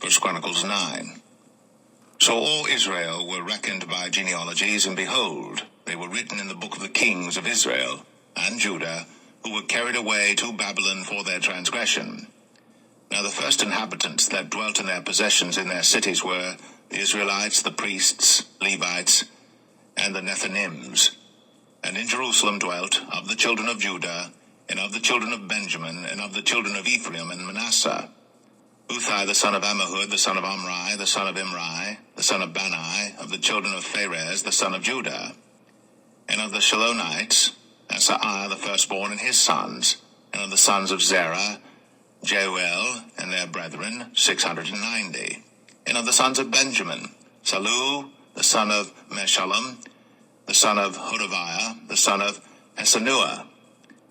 1 Chronicles 9. So all Israel were reckoned by genealogies, and behold, they were written in the book of the kings of Israel and Judah, who were carried away to Babylon for their transgression. Now the first inhabitants that dwelt in their possessions in their cities were the Israelites, the priests, Levites, and the Nethinims. And in Jerusalem dwelt, of the children of Judah, and of the children of Benjamin, and of the children of Ephraim and Manasseh, Uthai the son of Ammihud, the son of Omri, the son of Imri, the son of Bani, of the children of Pharez, the son of Judah. And of the Shalonites, Asaiah the firstborn and his sons, and of the sons of Zerah, Jeuel and their brethren, 690. And of the sons of Benjamin, Salu the son of Meshullam, the son of Hodaviah, the son of Hasenuah,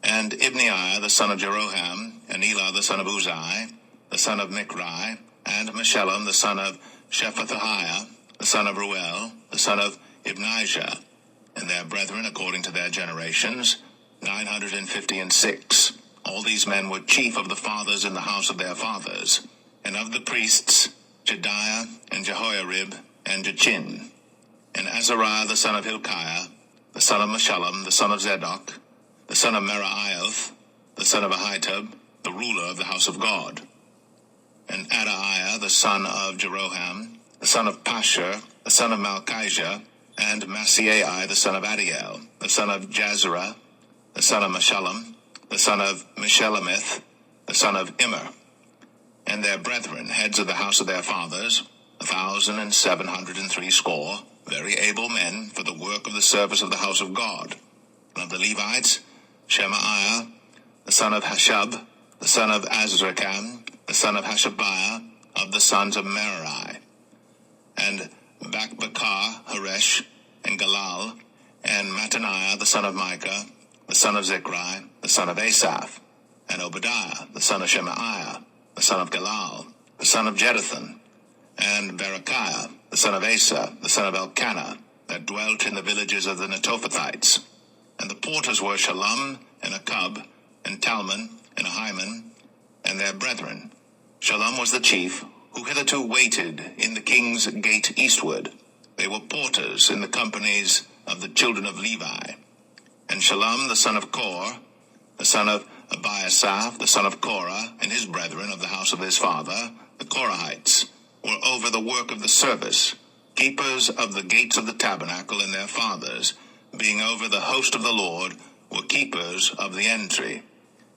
and Ibneiah the son of Jeroham, and Elah the son of Uzai, the son of Mikri, and Meshullam the son of Shephatiah, the son of Ruel, the son of Ibnijah, and their brethren according to their generations, 956. All these men were chief of the fathers in the house of their fathers, and of the priests, Jediah, and Jehoiarib, and Jachin, and Azariah the son of Hilkiah, the son of Meshullam, the son of Zadok, the son of Merioth, the son of Ahitub, the ruler of the house of God, and Adaiah the son of Jeroham, the son of Pashur, the son of Malchijah, and Maaseiah the son of Adiel, the son of Jazerah, the son of Meshullam, the son of Meshelemith, the son of Immer, and their brethren, heads of the house of their fathers, 1,703, very able men for the work of the service of the house of God. And of the Levites, Shemaiah, the son of Hashub, the son of Azrikam, the son of Hashabiah, of the sons of Merari, and Bakbakar, Haresh, and Galal, and Mattaniah, the son of Micah, the son of Zichri, the son of Asaph, and Obadiah, the son of Shemaiah, the son of Galal, the son of Jeduthun, and Berechiah, the son of Asa, the son of Elkanah, that dwelt in the villages of the Netophathites. And the porters were Shalom, and Akub, and Talmon, and Ahiman, and their brethren. Shalom was the chief, who hitherto waited in the king's gate eastward. They were porters in the companies of the children of Levi. And Shalom the son of Kor, the son of Abiasaph, the son of Korah, and his brethren of the house of his father, the Korahites, were over the work of the service, keepers of the gates of the tabernacle, and their fathers, being over the host of the Lord, were keepers of the entry.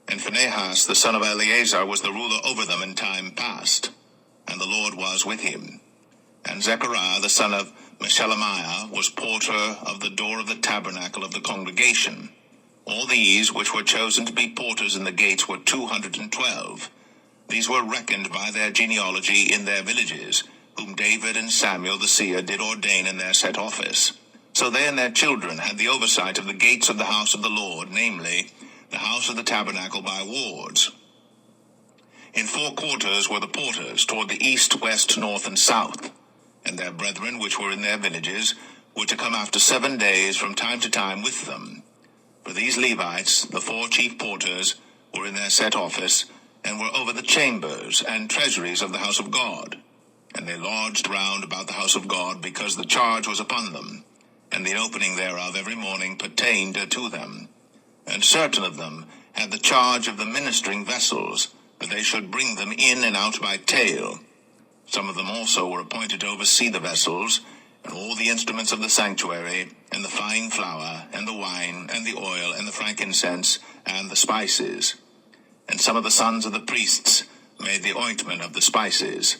And Phinehas the son of Eleazar was the ruler over them in time past, and the Lord was with him. And Zechariah the son of Meshelemiah was porter of the door of the tabernacle of the congregation. All these which were chosen to be porters in the gates were 212. These were reckoned by their genealogy in their villages, whom David and Samuel the seer did ordain in their set office. So they and their children had the oversight of the gates of the house of the Lord, namely, the house of the tabernacle by wards. In 4 quarters were the porters, toward the east, west, north, and south. And their brethren which were in their villages were to come after 7 days from time to time with them. For these Levites, the 4 chief porters, were in their set office, and were over the chambers and treasuries of the house of God. And they lodged round about the house of God, because the charge was upon them, and the opening thereof every morning pertained to them. And certain of them had the charge of the ministering vessels, that they should bring them in and out by tale. Some of them also were appointed to oversee the vessels, and all the instruments of the sanctuary, and the fine flour, and the wine, and the oil, and the frankincense, and the spices. And some of the sons of the priests made the ointment of the spices.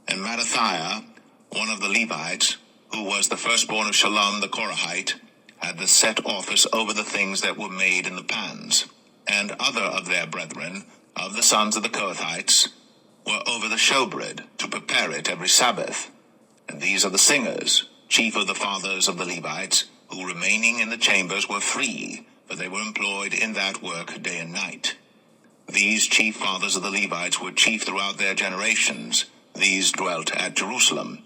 And Mattathiah, one of the Levites, who was the firstborn of Shalom the Korahite, had the set office over the things that were made in the pans. And other of their brethren, of the sons of the Kohathites, were over the showbread, to prepare it every Sabbath. And these are the singers, chief of the fathers of the Levites, who remaining in the chambers were free, for they were employed in that work day and night. These chief fathers of the Levites were chief throughout their generations. These dwelt at Jerusalem.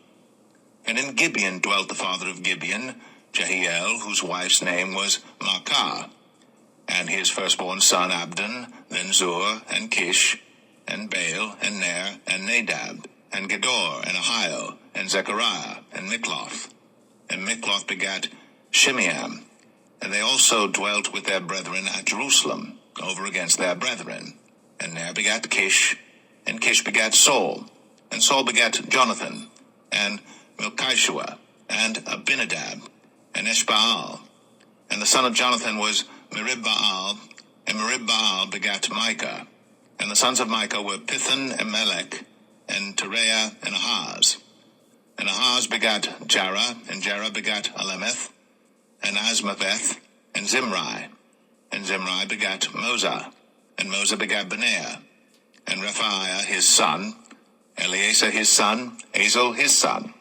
And in Gibeon dwelt the father of Gibeon, Jehiel, whose wife's name was Maacah, and his firstborn son Abdon, then Zur, and Kish, and Baal, and Ner, and Nadab. and Gedor, and Ahio, and Zechariah, and Mikloth. And Mikloth begat Shimeam, and they also dwelt with their brethren at Jerusalem, over against their brethren. And Ner begat Kish, and Kish begat Saul, and Saul begat Jonathan, and Melchishua, and Abinadab, and Eshbaal. And the son of Jonathan was Meribbaal, and Meribbaal begat Micah. And the sons of Micah were Pithon, and Melech, and Tereah, and Ahaz. And Ahaz begat Jarah, and Jarah begat Alemeth, and Asmaveth, and Zimri. And Zimri begat Moza, and Moza begat Benaiah, and Rephaiah his son, Eleazar his son, Azel his son.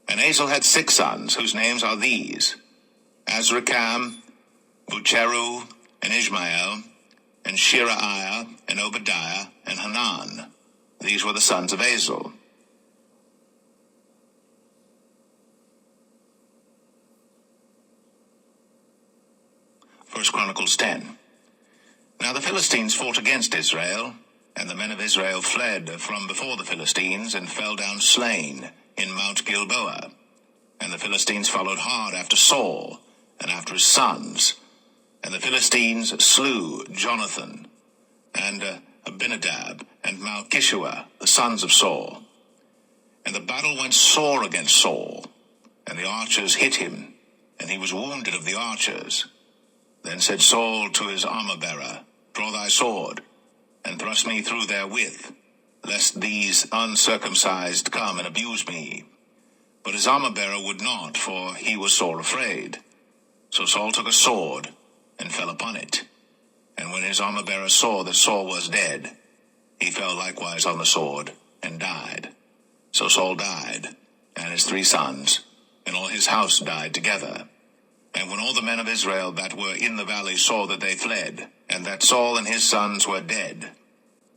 And Azel had 6 sons, whose names are these: Azrikam, Bucheru, and Ishmael, and Shiraiah, and Obadiah, and Hanan. These were the sons of Azel. First Chronicles 10. Now the Philistines fought against Israel, and the men of Israel fled from before the Philistines, and fell down slain in Mount Gilboa. And the Philistines followed hard after Saul, and after his sons. And the Philistines slew Jonathan, and Abinadab, and Malchishua, the sons of Saul. And the battle went sore against Saul, and the archers hit him, and he was wounded of the archers. Then said Saul to his armor-bearer, Draw thy sword, and thrust me through therewith, lest these uncircumcised come and abuse me. But his armor-bearer would not, for he was sore afraid. So Saul took a sword, and fell upon it. And when his armor-bearer saw that Saul was dead, he fell likewise on the sword, and died. So Saul died, and his 3 sons, and all his house died together. And when all the men of Israel that were in the valley saw that they fled, and that Saul and his sons were dead,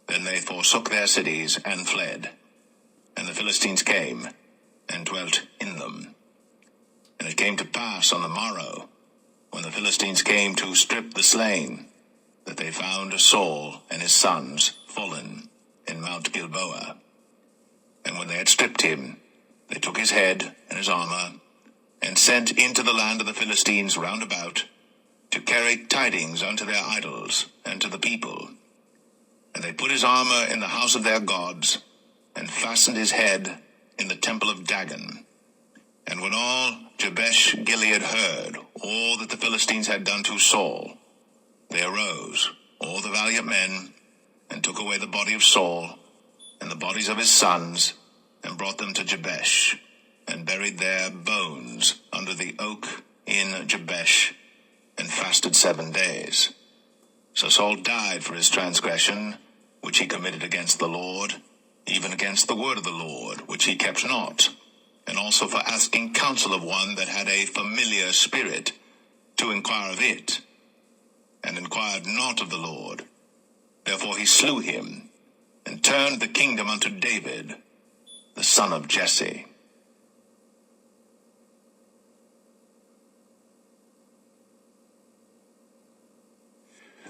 then they forsook their cities and fled. And the Philistines came, and dwelt in them. And it came to pass on the morrow, when the Philistines came to strip the slain, that they found Saul and his sons fallen in Mount Gilboa. And when they had stripped him, they took his head and his armor, and sent into the land of the Philistines round about, to carry tidings unto their idols and to the people. And they put his armor in the house of their gods, and fastened his head in the temple of Dagon. And when all Jabesh Gilead heard all that the Philistines had done to Saul, they arose, all the valiant men, and took away the body of Saul, and the bodies of his sons, and brought them to Jabesh, and buried their bones under the oak in Jabesh, and fasted 7 days. So Saul died for his transgression, which he committed against the Lord, even against the word of the Lord, which he kept not, and also for asking counsel of one that had a familiar spirit, to inquire of it, and inquired not of the Lord. Therefore he slew him, and turned the kingdom unto David, the son of Jesse.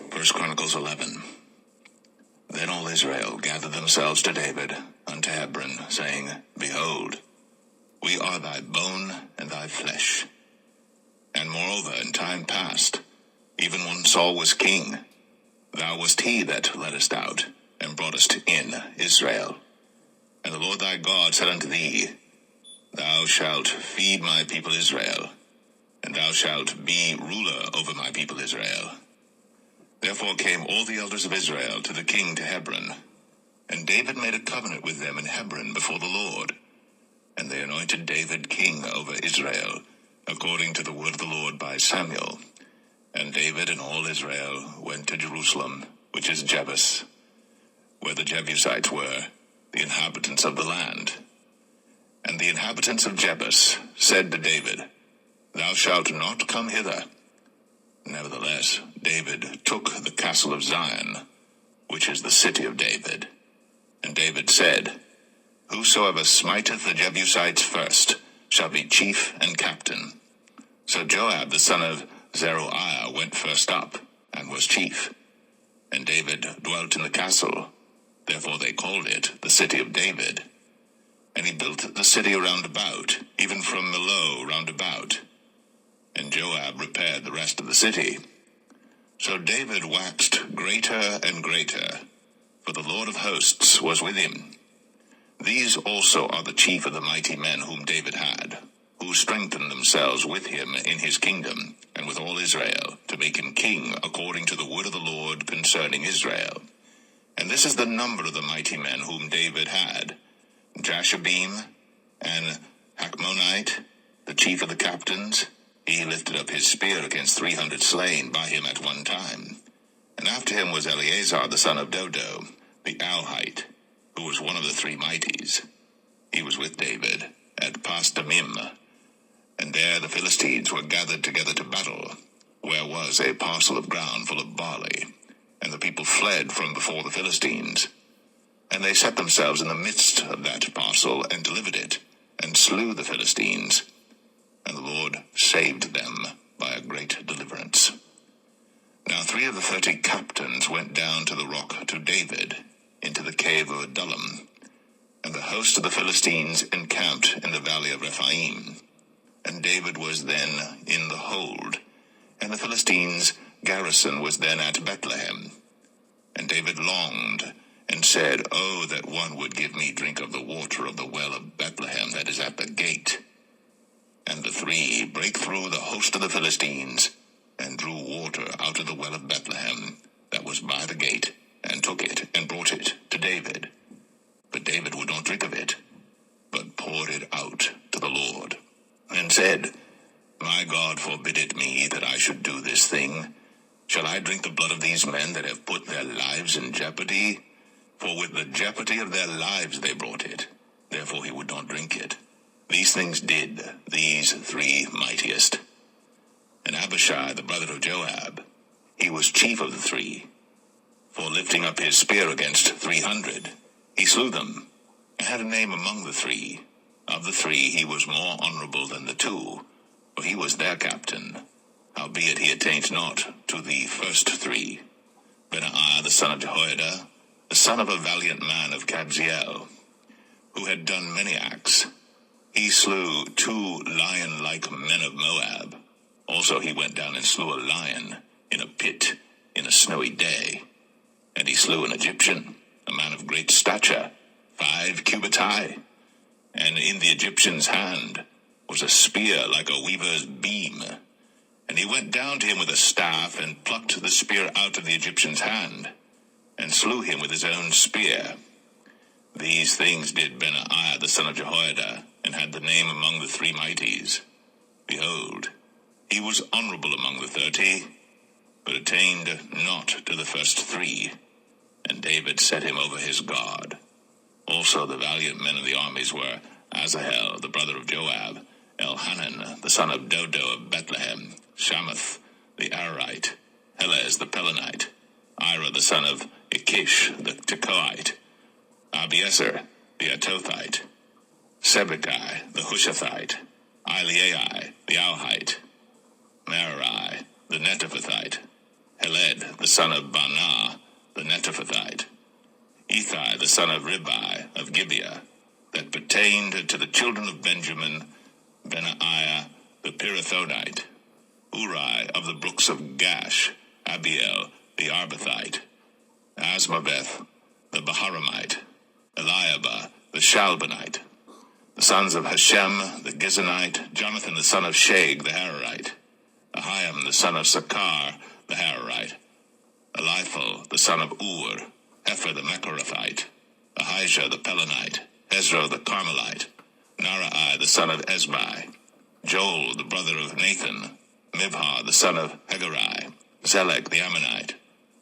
First Chronicles 11. Then all Israel gathered themselves to David unto Hebron, saying, Behold, we are thy bone and thy flesh. And moreover, in time past, even when Saul was king, thou wast he that leddest out, and broughtest in Israel. And the Lord thy God said unto thee, Thou shalt feed my people Israel, and thou shalt be ruler over my people Israel. Therefore came all the elders of Israel to the king to Hebron, and David made a covenant with them in Hebron before the Lord. And they anointed David king over Israel, according to the word of the Lord by Samuel. And David and all Israel went to Jerusalem, which is Jebus, where the Jebusites were, the inhabitants of the land. And the inhabitants of Jebus said to David, Thou shalt not come hither. Nevertheless, David took the castle of Zion, which is the city of David. And David said, Whosoever smiteth the Jebusites first shall be chief and captain. So Joab the son of Zeruiah went first up, and was chief. And David dwelt in the castle. Therefore they called it the city of David. And he built the city round about, even from Millo round about. And Joab repaired the rest of the city. So David waxed greater and greater, for the Lord of hosts was with him. These also are the chief of the mighty men whom David had, who strengthened themselves with him in his kingdom, and with all Israel, to make him king according to the word of the Lord concerning Israel. And this is the number of the mighty men whom David had: Jashabim and Hachmonite, the chief of the captains. He lifted up his spear against 300 slain by him at one time. And after him was Eleazar the son of Dodo, the Alhite, who was one of the three mighties. He was with David at Pasdamim. And there the Philistines were gathered together to battle, where was a parcel of ground full of barley. And the people fled from before the Philistines. And they set themselves in the midst of that parcel, and delivered it, and slew the Philistines. And the Lord saved them by a great deliverance. Now 3 of the 30 captains went down to the rock to David, into the cave of Adullam. And the host of the Philistines encamped in the valley of Rephaim. And David was then in the hold, and the Philistines' garrison was then at Bethlehem. And David longed, and said, Oh, that one would give me drink of the water of the well of Bethlehem that is at the gate. And the 3 brake through the host of the Philistines, and drew water out of the well of Bethlehem that was by the gate, and took it, and brought it to David. But David would not drink of it, but poured it out to the Lord, and said, My God forbid it me that I should do this thing. Shall I drink the blood of these men that have put their lives in jeopardy? For with the jeopardy of their lives they brought it. Therefore he would not drink it. These things did these 3 mightiest. And Abishai, the brother of Joab, he was chief of the 3. For lifting up his spear against 300, he slew them, and had a name among the 3. Of the 3 he was more honorable than the 2, for he was their captain. Howbeit he attained not to the first 3. Benaiah the son of Jehoiada, the son of a valiant man of Kabzeel, who had done many acts. He slew 2 lion-like men of Moab. Also he went down and slew a lion in a pit in a snowy day. And he slew an Egyptian, a man of great stature, 5 cubits high. And in the Egyptian's hand was a spear like a weaver's beam. And he went down to him with a staff, and plucked the spear out of the Egyptian's hand, and slew him with his own spear. These things did Benaiah the son of Jehoiada, and had the name among the 3 mighties. Behold, he was honorable among the 30, but attained not to the first 3. And David set him over his guard. Also the valiant men of the armies were Asahel, the brother of Joab, Elhanan, the son of Dodo of Bethlehem, Shamath, the Arite, Helez, the Pelonite, Ira, the son of Ikish, the Tekoite, Abiezer, the Atothite, Sebekai, the Hushathite, Eliai, the Alhite, Merai, the Netophathite, Heled, the son of Banah, the Netophathite, Ethai, the son of Ribai, of Gibeah, that pertained to the children of Benjamin, Benaiah, the Pirathonite, Uri of the brooks of Gash, Abiel, the Arbathite, Asmaveth, the Baharamite, Eliabah, the Shalbanite, the sons of Hashem, the Gizonite, Jonathan, the son of Shag, the Hararite, Ahiam, the son of Sakar, the Hararite, Elithal, the son of Ur, Hefer, the Mecharathite, Ahijah, the Pelonite, Ezra, the Carmelite, Naarai, the son of Ezbai, Joel, the brother of Nathan, Mibhar, the son of Hegarai, Zelek, the Ammonite,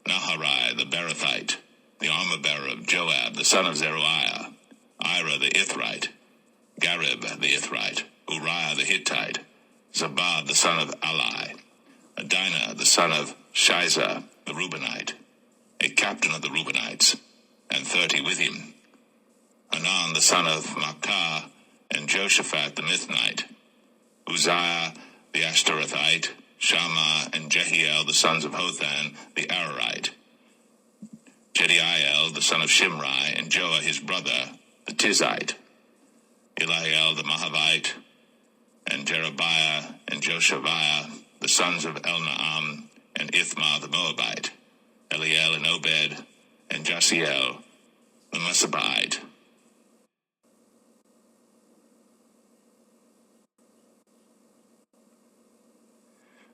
Naharai, the Berathite, the armor-bearer of Joab, the son of Zeruiah, Ira, the Ithrite, Garib, the Ithrite, Uriah, the Hittite, Zabad, the son of Ali, Adinah, the son of Shiza, the Reubenite, a captain of the Reubenites, and 30 with him, Hanan, the son of Makkah, and Joshaphat, the Mithnite, Uzziah, the Ashtarothite, Shammah, and Jehiel, the sons of Hothan, the Ararite, Jediael, the son of Shimri, and Joah, his brother, the Tizite, Eliel the Mahavite, and Jerobiah and Joshaviah, the sons of Elnaam, and Ithmah the Moabite, Eliel and Obed, and Jasiel the Mesabite.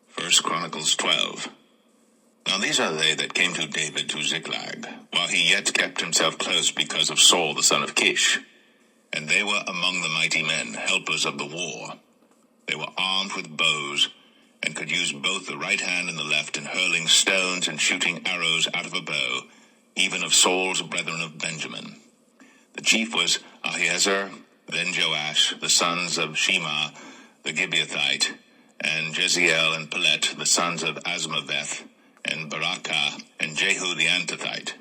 First Chronicles 12. Now these are they that came to David to Ziklag, while he yet kept himself close because of Saul the son of Kish. And they were among the mighty men, helpers of the war. They were armed with bows, and could use both the right hand and the left in hurling stones and shooting arrows out of a bow, even of Saul's brethren of Benjamin. The chief was Ahiezer, then Joash, the sons of Shema the Gibeathite, and Jeziel and Pelet, the sons of Asmaveth, and Barakah, and Jehu the Antothite,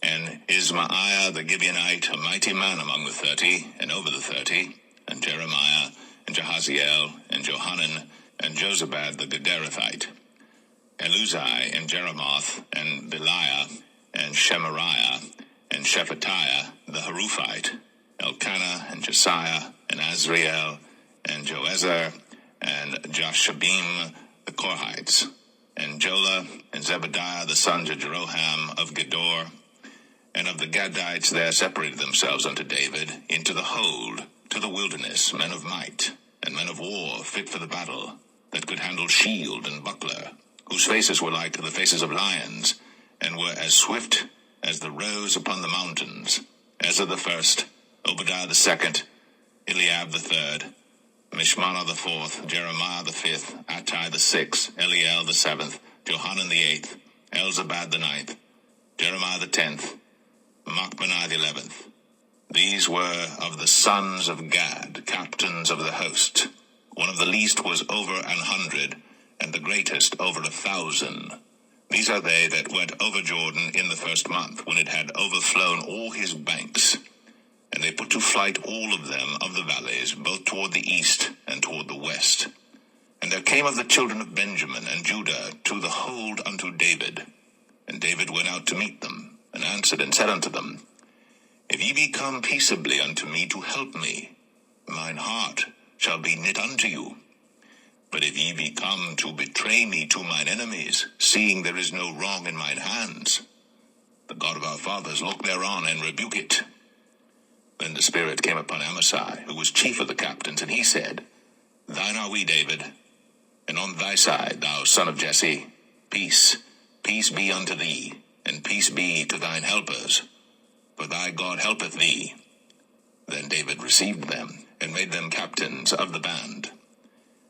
and Ismaiah the Gibeonite, a mighty man among the 30, and over the 30, and Jeremiah, and Jahaziel, and Johanan, and Jozabad the Gederathite, Eluzai, and Jeremoth, and Beliah, and Shemariah, and Shephatiah the Haruphite, Elkanah, and Josiah, and Azriel, and Joezer, and Jashabim the Korhites, and Jola, and Zebediah the sons of Jeroham of Gedor. And of the Gadites there separated themselves unto David into the hold, to the wilderness, men of might, and men of war fit for the battle, that could handle shield and buckler, whose faces were like the faces of lions, and were as swift as the roes upon the mountains. Ezra the first, Obadiah the second, Eliab the third, Mishmannah the fourth, Jeremiah the fifth, Attai the sixth, Eliel the seventh, Johanan the eighth, Elzabad the ninth, Jeremiah the 10th, Machbenai the 11th. These were of the sons of Gad, captains of the host. One of the least was over 100, and the greatest over 1,000. These are they that went over Jordan in the first month, when it had overflown all his banks. And they put to flight all of them of the valleys, both toward the east and toward the west. And there came of the children of Benjamin and Judah to the hold unto David. And David went out to meet them, and answered and said unto them, If ye be come peaceably unto me to help me, mine heart shall be knit unto you. But if ye be come to betray me to mine enemies, seeing there is no wrong in mine hands, the God of our fathers look thereon and rebuke it. Then the Spirit came upon Amasai, who was chief of the captains, and he said, Thine are we, David, and on thy side, thou son of Jesse, peace, peace be unto thee, and peace be to thine helpers, for thy God helpeth thee. Then David received them, and made them captains of the band.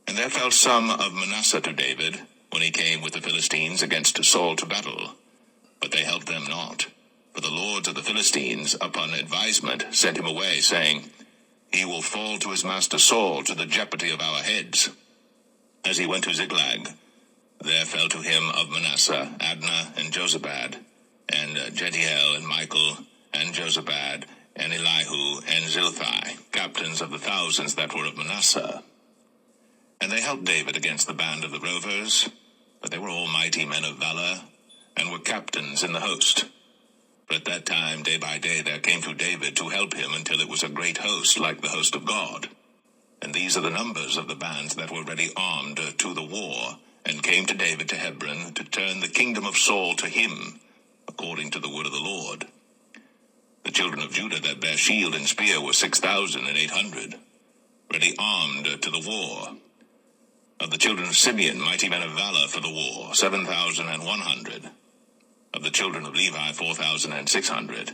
And there fell some of Manasseh to David, when he came with the Philistines against Saul to battle. But they helped them not. For the lords of the Philistines, upon advisement, sent him away, saying, He will fall to his master Saul, to the jeopardy of our heads. As he went to Ziklag, there fell to him of Manasseh Adnah and Jozabad, and Jediel and Michael, and Jozabad, and Elihu, and Zilthai, captains of the thousands that were of Manasseh. And they helped David against the band of the rovers, but they were all mighty men of valor, and were captains in the host. But at that time, day by day, there came to David to help him until it was a great host, like the host of God. And these are the numbers of the bands that were ready armed to the war, and came to David to Hebron, to turn the kingdom of Saul to him, according to the word of the Lord. The children of Judah that bare shield and spear were 6,800, ready armed to the war. Of the children of Simeon, mighty men of valor for the war, 7,100. Of the children of Levi, 4,600.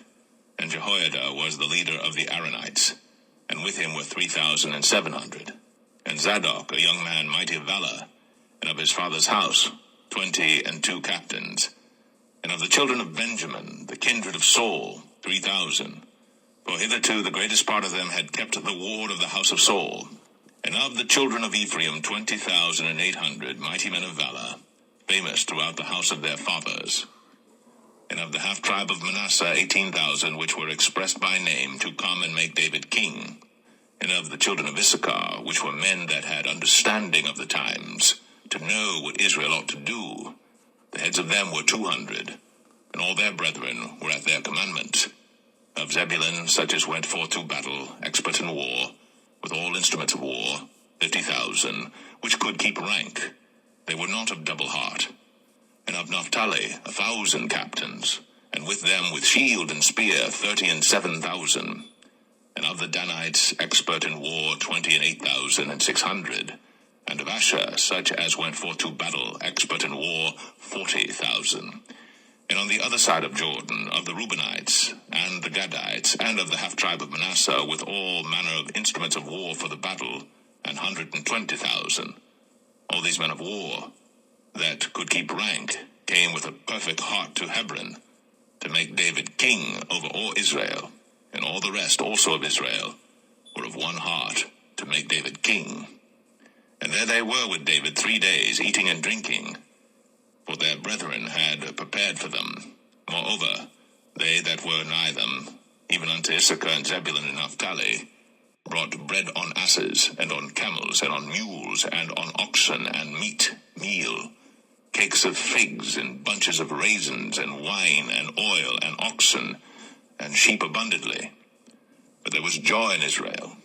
And Jehoiada was the leader of the Aaronites, and with him were 3,700. And Zadok, a young man mighty of valor, and of his father's house, 22 captains. And of the children of Benjamin, the kindred of Saul, 3,000. For hitherto the greatest part of them had kept the ward of the house of Saul. And of the children of Ephraim, 20,800 mighty men of valor, famous throughout the house of their fathers. And of the half-tribe of Manasseh, 18,000, which were expressed by name to come and make David king. And of the children of Issachar, which were men that had understanding of the times, to know what Israel ought to do, the heads of them were 200, and all their brethren were at their commandment. Of Zebulun, such as went forth to battle, expert in war, with all instruments of war, 50,000, which could keep rank. They were not of double heart. And of Naphtali, 1,000 captains, and with them with shield and spear 37,000. And of the Danites, expert in war, 28,600. And of Asher, such as went forth to battle, expert in war, 40,000. And on the other side of Jordan, of the Reubenites, and the Gadites, and of the half-tribe of Manasseh, with all manner of instruments of war for the battle, 120,000. All these men of war, that could keep rank, came with a perfect heart to Hebron, to make David king over all Israel, and all the rest also of Israel were of one heart to make David king. And there they were with David 3 days, eating and drinking, for their brethren had prepared for them. Moreover, they that were nigh them, even unto Issachar and Zebulun and Naphtali, brought bread on asses, and on camels, and on mules, and on oxen, and meat, meal, cakes of figs, and bunches of raisins, and wine, and oil, and oxen, and sheep abundantly. But there was joy in Israel,